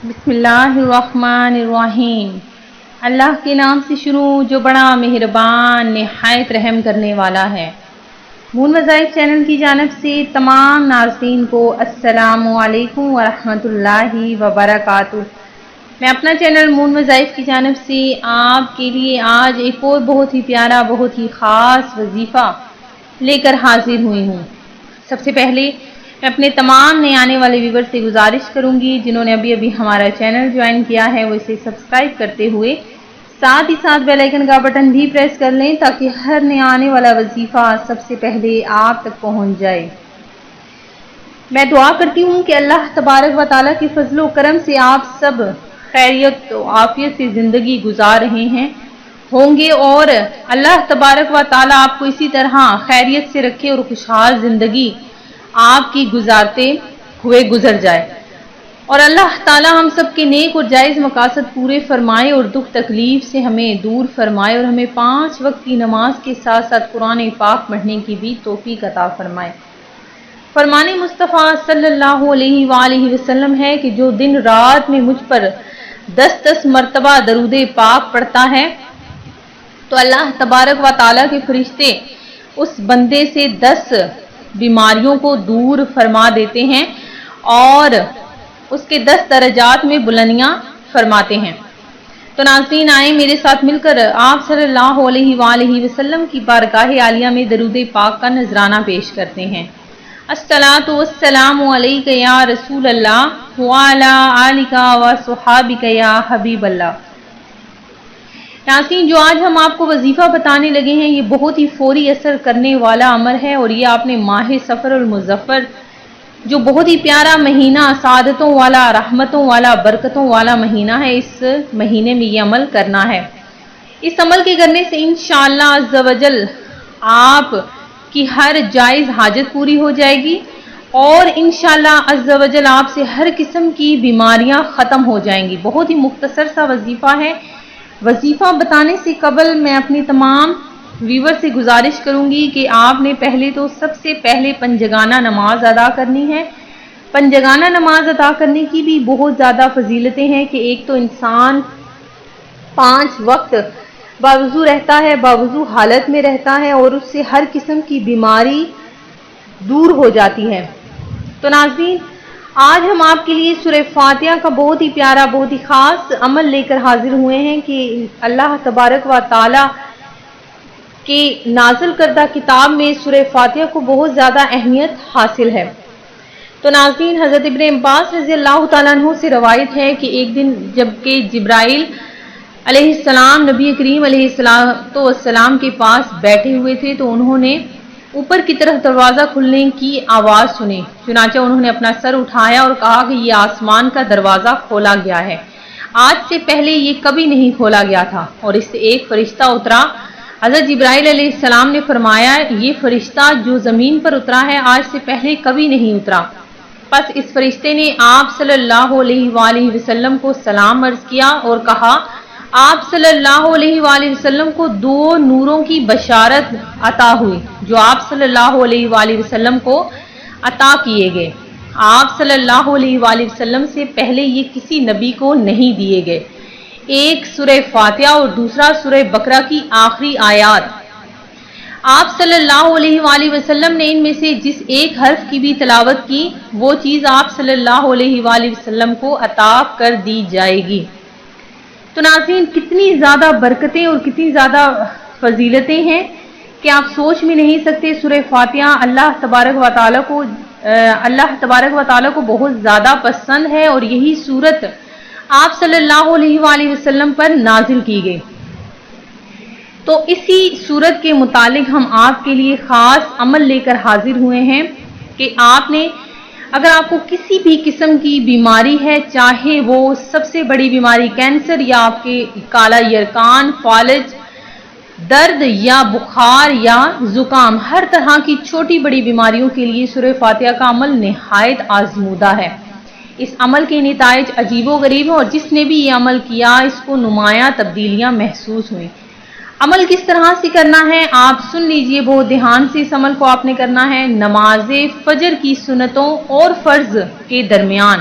بسم اللہ الرحمن الرحیم۔ اللہ کے نام سے شروع جو بڑا مہربان نہایت رحم کرنے والا ہے۔ مون وظائف چینل کی جانب سے تمام ناظرین کو السلام علیکم ورحمۃ اللہ وبرکاتہ۔ میں اپنا چینل مون وظائف کی جانب سے آپ کے لیے آج ایک اور بہت ہی پیارا بہت ہی خاص وظیفہ لے کر حاضر ہوئی ہوں۔ سب سے پہلے میں اپنے تمام نئے آنے والے ویور سے گزارش کروں گی جنہوں نے ابھی ہمارا چینل جوائن کیا ہے وہ اسے سبسکرائب کرتے ہوئے ساتھ ہی ساتھ بیل آئیکن کا بٹن بھی پریس کر لیں تاکہ ہر نیا آنے والا وظیفہ سب سے پہلے آپ تک پہنچ جائے۔ میں دعا کرتی ہوں کہ اللہ تبارک و تعالیٰ کے فضل و کرم سے آپ سب خیریت و عافیت سے زندگی گزار رہے ہیں ہوں گے اور اللہ تبارک و تعالیٰ آپ کو اسی طرح خیریت سے رکھے اور خوشحال زندگی آپ کی گزارتے ہوئے گزر جائے، اور اللہ تعالیٰ ہم سب کے نیک اور جائز مقاصد پورے فرمائے اور دکھ تکلیف سے ہمیں دور فرمائے اور ہمیں 5 وقت کی نماز کے ساتھ ساتھ قرآن پاک پڑھنے کی بھی توفیق عطا فرمائے۔ فرمان مصطفیٰ صلی اللہ علیہ وآلہ وسلم ہے کہ جو دن رات میں مجھ پر 10 مرتبہ درود پاک پڑھتا ہے تو اللہ تبارک و تعالیٰ کے فرشتے اس بندے سے 10 بیماریوں کو دور فرما دیتے ہیں اور اس کے 10 درجات میں بلندیاں فرماتے ہیں۔ تو ناظرین آئیں میرے ساتھ مل کر آپ صلی اللہ علیہ وآلہ وسلم کی بارگاہ عالیہ میں درود پاک کا نذرانہ پیش کرتے ہیں۔ الصلاۃ والسلام علیک یا رسول اللہ وعلی آلک وصحابک یا حبیب اللہ۔ ناظرین جو آج ہم آپ کو وظیفہ بتانے لگے ہیں یہ بہت ہی فوری اثر کرنے والا امر ہے، اور یہ آپ نے ماہ سفر المظفر جو بہت ہی پیارا مہینہ سعادتوں والا رحمتوں والا برکتوں والا مہینہ ہے، اس مہینے میں یہ عمل کرنا ہے۔ اس عمل کے کرنے سے انشاءاللہ عز و جل آپ کی ہر جائز حاجت پوری ہو جائے گی اور انشاءاللہ عز و جل آپ سے ہر قسم کی بیماریاں ختم ہو جائیں گی۔ بہت ہی مختصر سا وظیفہ ہے۔ وظیفہ بتانے سے قبل میں اپنی تمام ویور سے گزارش کروں گی کہ آپ نے پہلے تو سب سے پہلے پنجگانہ نماز ادا کرنی ہے۔ پنجگانہ نماز ادا کرنے کی بھی بہت زیادہ فضیلتیں ہیں کہ ایک تو انسان 5 وقت باوضو رہتا ہے، باوضو حالت میں رہتا ہے اور اس سے ہر قسم کی بیماری دور ہو جاتی ہے۔ تو ناظرین آج ہم آپ کے لیے سورہ فاتحہ کا بہت ہی پیارا بہت ہی خاص عمل لے کر حاضر ہوئے ہیں کہ اللہ تبارک و تعالیٰ کے نازل کردہ کتاب میں سورہ فاتحہ کو بہت زیادہ اہمیت حاصل ہے۔ تو ناظرین حضرت ابن عباس رضی اللہ تعالیٰ عنہ سے روایت ہے کہ ایک دن جب کہ جبرائیل علیہ السلام نبی کریم علیہ السلام کے پاس بیٹھے ہوئے تھے تو انہوں نے اوپر کی طرف دروازہ کھلنے کی آواز سنی، چنانچہ انہوں نے اپنا سر اٹھایا اور کہا کہ یہ آسمان کا دروازہ کھولا گیا ہے، آج سے پہلے یہ کبھی نہیں کھولا گیا تھا، اور اس سے ایک فرشتہ اترا۔ حضرت جبرائیل علیہ السلام نے فرمایا یہ فرشتہ جو زمین پر اترا ہے آج سے پہلے کبھی نہیں اترا۔ پس اس فرشتے نے آپ صلی اللہ علیہ وآلہ وسلم کو سلام عرض کیا اور کہا آپ صلی اللہ علیہ وآلہ وسلم کو 2 نوروں کی بشارت عطا ہوئی جو آپ صلی اللہ علیہ وآلہ وسلم کو عطا کیے گئے، آپ صلی اللہ علیہ وآلہ وسلم سے پہلے یہ کسی نبی کو نہیں دیے گئے، ایک سورہ فاتحہ اور دوسرا سورہ بقرہ کی آخری آیات۔ آپ صلی اللہ علیہ وآلہ وسلم نے ان میں سے جس ایک حرف کی بھی تلاوت کی وہ چیز آپ صلی اللہ علیہ وآلہ وسلم کو عطا کر دی جائے گی۔ تو ناظرین کتنی زیادہ برکتیں اور کتنی زیادہ فضیلتیں ہیں کہ آپ سوچ بھی نہیں سکتے۔ سورہ فاتحہ اللہ تبارک و تعالیٰ کو بہت زیادہ پسند ہے اور یہی سورت آپ صلی اللہ علیہ وآلہ وسلم پر نازل کی گئی۔ تو اسی سورت کے متعلق ہم آپ کے لیے خاص عمل لے کر حاضر ہوئے ہیں کہ آپ نے اگر آپ کو کسی بھی قسم کی بیماری ہے، چاہے وہ سب سے بڑی بیماری کینسر یا آپ کے کالا یرکان، فالج، درد یا بخار یا زکام، ہر طرح کی چھوٹی بڑی بیماریوں کے لیے سورہ فاتحہ کا عمل نہایت آزمودہ ہے۔ اس عمل کے نتائج عجیب و غریب ہیں اور جس نے بھی یہ عمل کیا اس کو نمایاں تبدیلیاں محسوس ہوئیں۔ عمل کس طرح سے کرنا ہے آپ سن لیجئے، بہت دھیان سے اس عمل کو آپ نے کرنا ہے۔ نماز فجر کی سنتوں اور فرض کے درمیان